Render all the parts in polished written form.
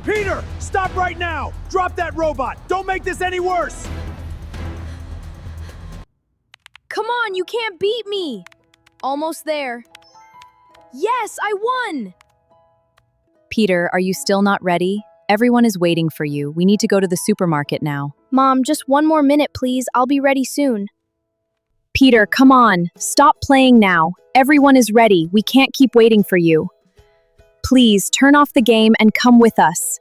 Peter, stop right now! Drop that robot! Don't make this any worse! Come on, you can't beat me! Almost there. Yes, I won! Peter, are you still not ready? Everyone is waiting for you. We need to go to the supermarket now. Mom, just one more minute, please. I'll be ready soon. Peter, come on. Stop playing now. Everyone is ready. We can't keep waiting for you. Please, turn off the game and come with us.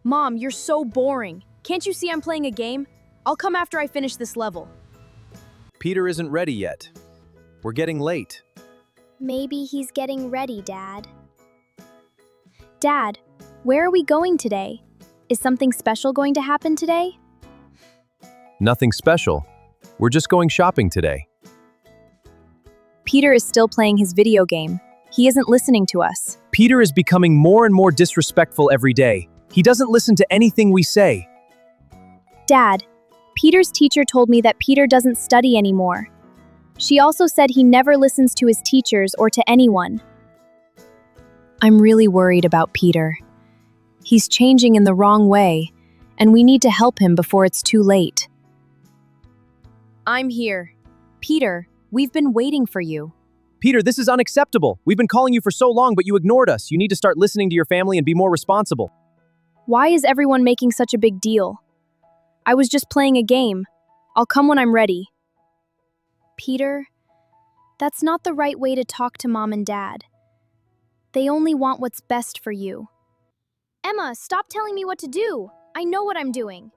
Mom, you're so boring. Can't you see I'm playing a game? I'll come after I finish this level. Peter isn't ready yet. We're getting late. Maybe he's getting ready, Dad. Dad, where are we going today? Is something special going to happen today? Nothing special. We're just going shopping today. Peter is still playing his video game. He isn't listening to us. Peter is becoming more and more disrespectful every day. He doesn't listen to anything we say. Dad, Peter's teacher told me that Peter doesn't study anymore. She also said he never listens to his teachers or to anyone. I'm really worried about Peter. He's changing in the wrong way, and we need to help him before it's too late. I'm here. Peter, we've been waiting for you. Peter, this is unacceptable. We've been calling you for so long, but you ignored us. You need to start listening to your family and be more responsible. Why is everyone making such a big deal? I was just playing a game. I'll come when I'm ready. Peter, that's not the right way to talk to Mom and Dad. They only want what's best for you. Emma, stop telling me what to do. I know what I'm doing.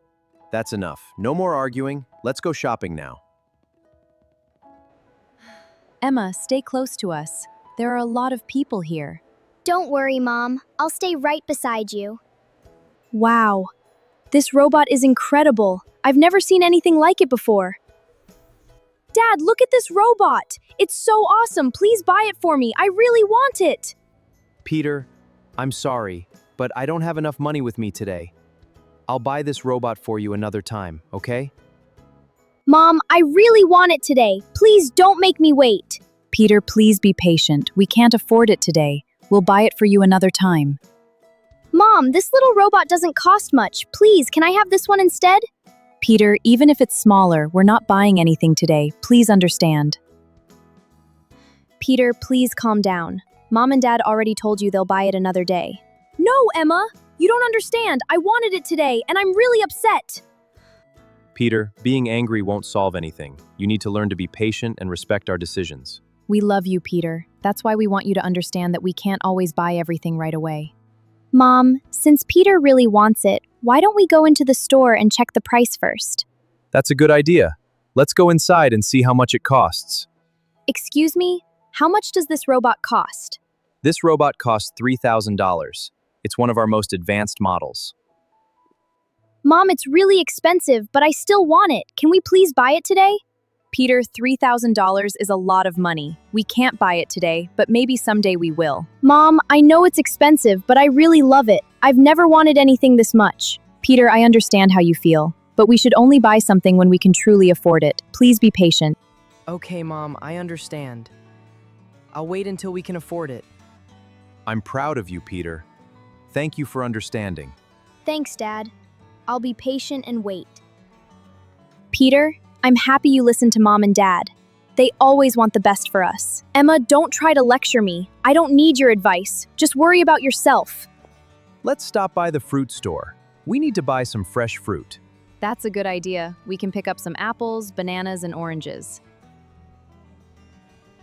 That's enough. No more arguing. Let's go shopping now. Emma, stay close to us. There are a lot of people here. Don't worry, Mom. I'll stay right beside you. Wow. This robot is incredible. I've never seen anything like it before. Dad, look at this robot. It's so awesome. Please buy it for me. I really want it. Peter, I'm sorry, but I don't have enough money with me today. I'll buy this robot for you another time, okay? Mom, I really want it today. Please don't make me wait. Peter, please be patient. We can't afford it today. We'll buy it for you another time. Mom, this little robot doesn't cost much. Please, can I have this one instead? Peter, even if it's smaller, we're not buying anything today. Please understand. Peter, please calm down. Mom and Dad already told you they'll buy it another day. No, Emma. You don't understand. I wanted it today, and I'm really upset. Peter, being angry won't solve anything. You need to learn to be patient and respect our decisions. We love you, Peter. That's why we want you to understand that we can't always buy everything right away. Mom, since Peter really wants it, why don't we go into the store and check the price first? That's a good idea. Let's go inside and see how much it costs. Excuse me? How much does this robot cost? This robot costs $3,000. It's one of our most advanced models. Mom, it's really expensive, but I still want it. Can we please buy it today? Peter, $3,000 is a lot of money. We can't buy it today, but maybe someday we will. Mom, I know it's expensive, but I really love it. I've never wanted anything this much. Peter, I understand how you feel, but we should only buy something when we can truly afford it. Please be patient. Okay, Mom, I understand. I'll wait until we can afford it. I'm proud of you, Peter. Thank you for understanding. Thanks, Dad. I'll be patient and wait. Peter, I'm happy you listened to Mom and Dad. They always want the best for us. Emma, don't try to lecture me. I don't need your advice. Just worry about yourself. Let's stop by the fruit store. We need to buy some fresh fruit. That's a good idea. We can pick up some apples, bananas, and oranges.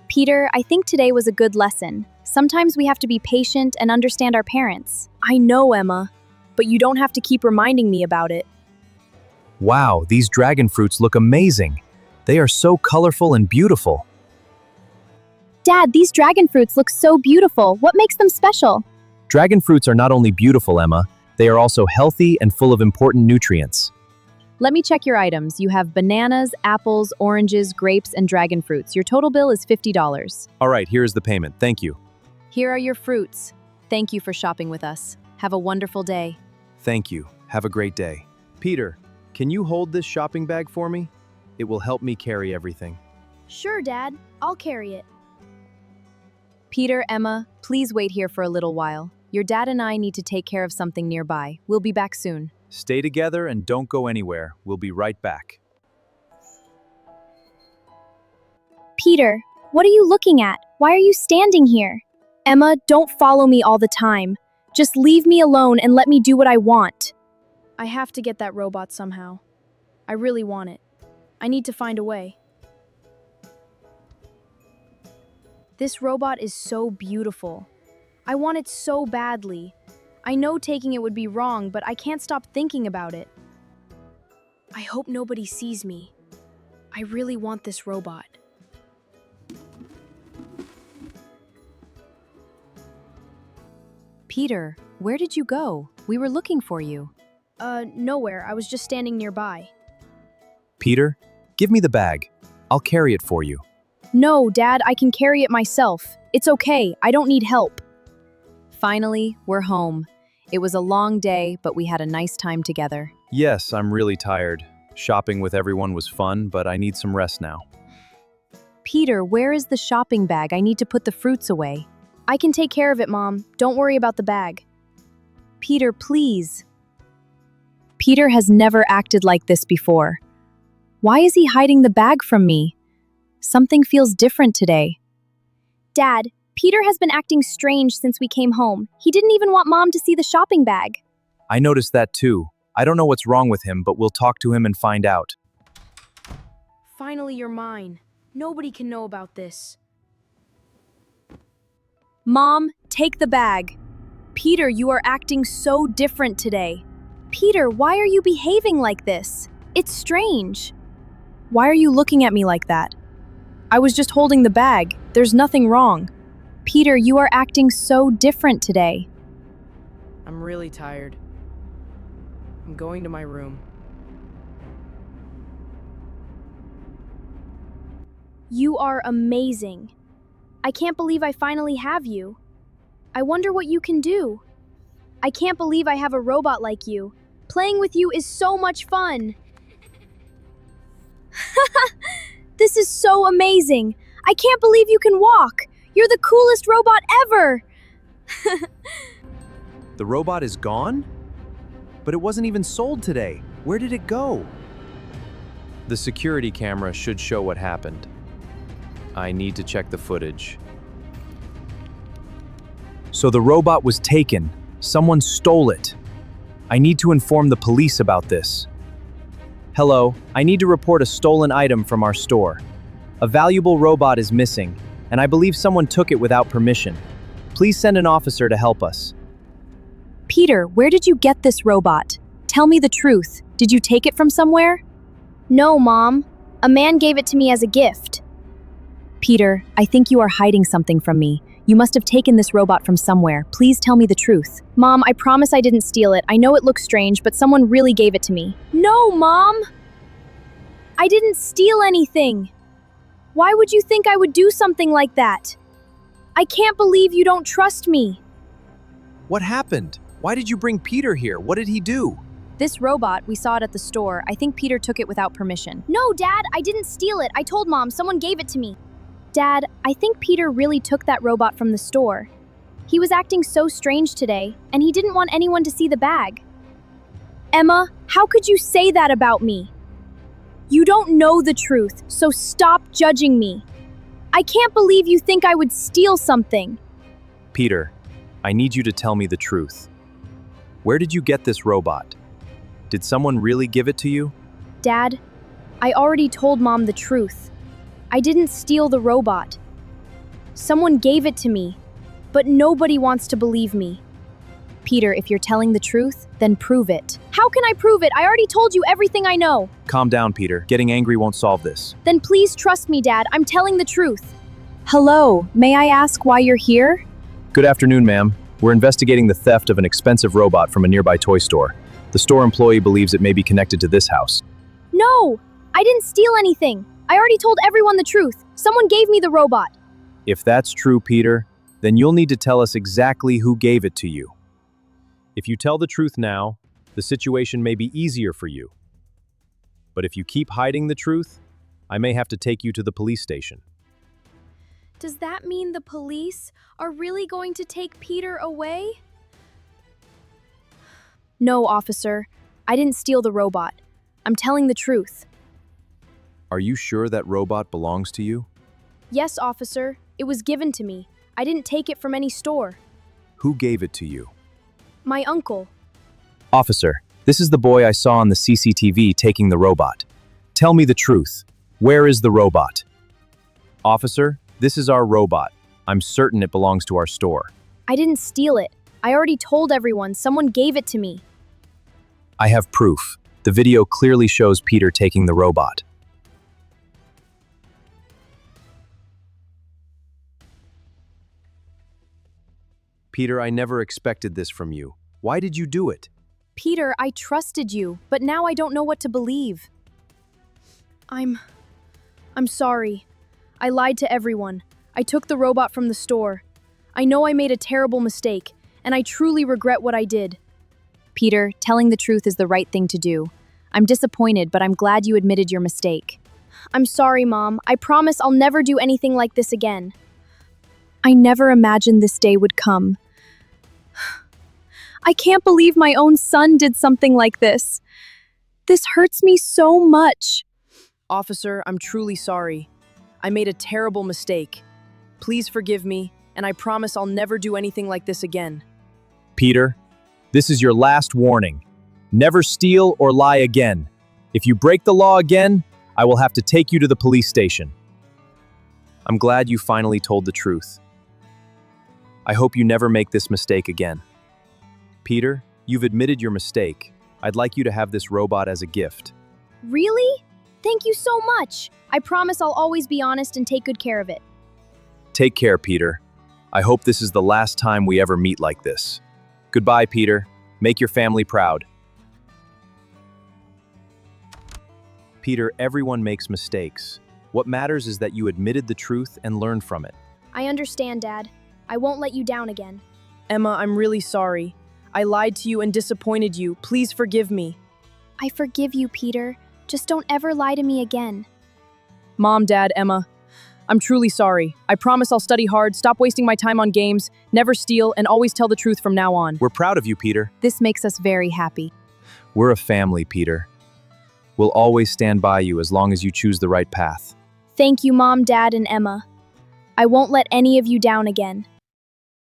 Peter, I think today was a good lesson. Sometimes we have to be patient and understand our parents. I know, Emma, but you don't have to keep reminding me about it. Wow, these dragon fruits look amazing. They are so colorful and beautiful. Dad, these dragon fruits look so beautiful. What makes them special? Dragon fruits are not only beautiful, Emma, they are also healthy and full of important nutrients. Let me check your items. You have bananas, apples, oranges, grapes, and dragon fruits. Your total bill is $50. All right, here is the payment. Thank you. Here are your fruits. Thank you for shopping with us. Have a wonderful day. Thank you. Have a great day. Peter, can you hold this shopping bag for me? It will help me carry everything. Sure, Dad. I'll carry it. Peter, Emma, please wait here for a little while. Your dad and I need to take care of something nearby. We'll be back soon. Stay together and don't go anywhere. We'll be right back. Peter, what are you looking at? Why are you standing here? Emma, don't follow me all the time. Just leave me alone and let me do what I want. I have to get that robot somehow. I really want it. I need to find a way. This robot is so beautiful. I want it so badly. I know taking it would be wrong, but I can't stop thinking about it. I hope nobody sees me. I really want this robot. Peter, where did you go? We were looking for you. Nowhere. I was just standing nearby. Peter, give me the bag. I'll carry it for you. No, Dad, I can carry it myself. It's okay. I don't need help. Finally, we're home. It was a long day, but we had a nice time together. Yes, I'm really tired. Shopping with everyone was fun, but I need some rest now. Peter, where is the shopping bag? I need to put the fruits away. I can take care of it, Mom. Don't worry about the bag. Peter, please. Peter has never acted like this before. Why is he hiding the bag from me? Something feels different today. Dad, Peter has been acting strange since we came home. He didn't even want Mom to see the shopping bag. I noticed that too. I don't know what's wrong with him, but we'll talk to him and find out. Finally, you're mine. Nobody can know about this. Mom, take the bag. Peter, you are acting so different today. Peter, why are you behaving like this? It's strange. Why are you looking at me like that? I was just holding the bag. There's nothing wrong. Peter, you are acting so different today. I'm really tired. I'm going to my room. You are amazing. I can't believe I finally have you. I wonder what you can do. I can't believe I have a robot like you. Playing with you is so much fun. This is so amazing. I can't believe you can walk. You're the coolest robot ever. The robot is gone? But it wasn't even sold today. Where did it go? The security camera should show what happened. I need to check the footage. So the robot was taken. Someone stole it. I need to inform the police about this. Hello, I need to report a stolen item from our store. A valuable robot is missing, and I believe someone took it without permission. Please send an officer to help us. Peter, where did you get this robot? Tell me the truth. Did you take it from somewhere? No, Mom. A man gave it to me as a gift. Peter, I think you are hiding something from me. You must have taken this robot from somewhere. Please tell me the truth. Mom, I promise I didn't steal it. I know it looks strange, but someone really gave it to me. No, Mom! I didn't steal anything. Why would you think I would do something like that? I can't believe you don't trust me. What happened? Why did you bring Peter here? What did he do? This robot, we saw it at the store. I think Peter took it without permission. No, Dad, I didn't steal it. I told Mom someone gave it to me. Dad, I think Peter really took that robot from the store. He was acting so strange today, and he didn't want anyone to see the bag. Emma, how could you say that about me? You don't know the truth, so stop judging me. I can't believe you think I would steal something. Peter, I need you to tell me the truth. Where did you get this robot? Did someone really give it to you? Dad, I already told Mom the truth. I didn't steal the robot. Someone gave it to me, but nobody wants to believe me. Peter, if you're telling the truth, then prove it. How can I prove it? I already told you everything I know. Calm down, Peter. Getting angry won't solve this. Then please trust me, Dad. I'm telling the truth. Hello, may I ask why you're here? Good afternoon, ma'am. We're investigating the theft of an expensive robot from a nearby toy store. The store employee believes it may be connected to this house. No, I didn't steal anything. I already told everyone the truth. Someone gave me the robot. If that's true, Peter, then you'll need to tell us exactly who gave it to you. If you tell the truth now, the situation may be easier for you. But if you keep hiding the truth, I may have to take you to the police station. Does that mean the police are really going to take Peter away? No, officer. I didn't steal the robot. I'm telling the truth. Are you sure that robot belongs to you? Yes, officer. It was given to me. I didn't take it from any store. Who gave it to you? My uncle. Officer, this is the boy I saw on the CCTV taking the robot. Tell me the truth. Where is the robot? Officer, this is our robot. I'm certain it belongs to our store. I didn't steal it. I already told everyone. Someone gave it to me. I have proof. The video clearly shows Peter taking the robot. Peter, I never expected this from you. Why did you do it? Peter, I trusted you, but now I don't know what to believe. I'm sorry. I lied to everyone. I took the robot from the store. I know I made a terrible mistake, and I truly regret what I did. Peter, telling the truth is the right thing to do. I'm disappointed, but I'm glad you admitted your mistake. I'm sorry, Mom. I promise I'll never do anything like this again. I never imagined this day would come. I can't believe my own son did something like this. This hurts me so much. Officer, I'm truly sorry. I made a terrible mistake. Please forgive me, and I promise I'll never do anything like this again. Peter, this is your last warning. Never steal or lie again. If you break the law again, I will have to take you to the police station. I'm glad you finally told the truth. I hope you never make this mistake again. Peter, you've admitted your mistake. I'd like you to have this robot as a gift. Really? Thank you so much. I promise I'll always be honest and take good care of it. Take care, Peter. I hope this is the last time we ever meet like this. Goodbye, Peter. Make your family proud. Peter, everyone makes mistakes. What matters is that you admitted the truth and learned from it. I understand, Dad. I won't let you down again. Emma, I'm really sorry. I lied to you and disappointed you. Please forgive me. I forgive you, Peter. Just don't ever lie to me again. Mom, Dad, Emma, I'm truly sorry. I promise I'll study hard, stop wasting my time on games, never steal, and always tell the truth from now on. We're proud of you, Peter. This makes us very happy. We're a family, Peter. We'll always stand by you as long as you choose the right path. Thank you, Mom, Dad, and Emma. I won't let any of you down again.